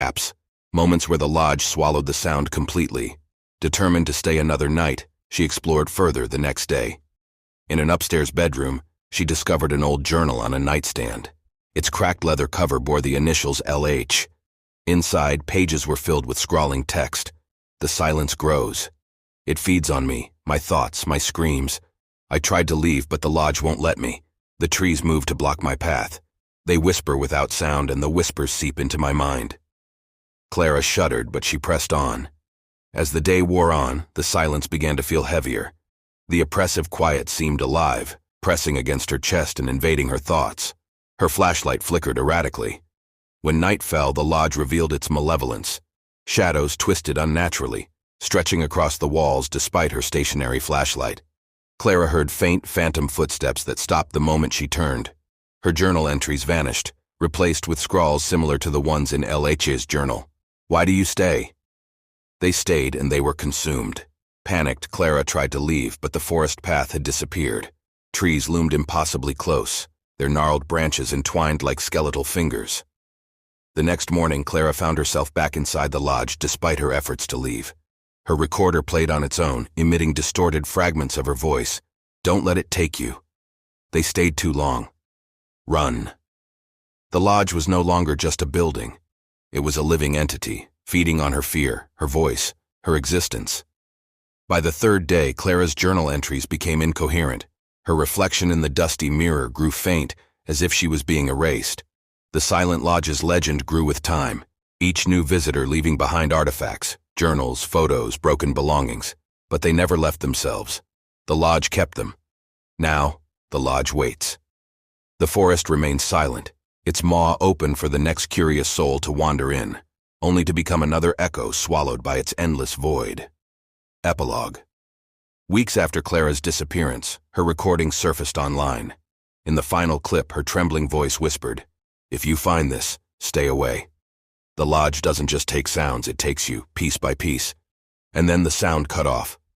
Apps. Moments where the lodge swallowed the sound completely. Determined to stay another night, she explored further the next day. In an upstairs bedroom, she discovered an old journal on a nightstand. Its cracked leather cover bore the initials LH. Inside, pages were filled with scrawling text. The silence grows. It feeds on me, my thoughts, my screams. I tried to leave, but the lodge won't let me. The trees move to block my path. They whisper without sound, and the whispers seep into my mind. Clara shuddered, but she pressed on. As the day wore on, the silence began to feel heavier. The oppressive quiet seemed alive, pressing against her chest and invading her thoughts. Her flashlight flickered erratically. When night fell, the lodge revealed its malevolence. Shadows twisted unnaturally, stretching across the walls despite her stationary flashlight. Clara heard faint, phantom footsteps that stopped the moment she turned. Her journal entries vanished, replaced with scrawls similar to the ones in LH's journal. "Why do you stay?" They stayed, and they were consumed. Panicked, Clara tried to leave, but the forest path had disappeared. Trees loomed impossibly close, their gnarled branches entwined like skeletal fingers. The next morning, Clara found herself back inside the lodge despite her efforts to leave. Her recorder played on its own, emitting distorted fragments of her voice. "Don't let it take you." They stayed too long. Run. The lodge was no longer just a building. It was a living entity, feeding on her fear, her voice, her existence. By the third day, Clara's journal entries became incoherent. Her reflection in the dusty mirror grew faint, as if she was being erased. The Silent Lodge's legend grew with time, each new visitor leaving behind artifacts, journals, photos, broken belongings. But they never left themselves. The lodge kept them. Now, the lodge waits. The forest remains silent, its maw open for the next curious soul to wander in, only to become another echo swallowed by its endless void. Epilogue. Weeks after Clara's disappearance, her recording surfaced online. In the final clip, her trembling voice whispered, "If you find this, stay away. The lodge doesn't just take sounds, it takes you, piece by piece." And then the sound cut off,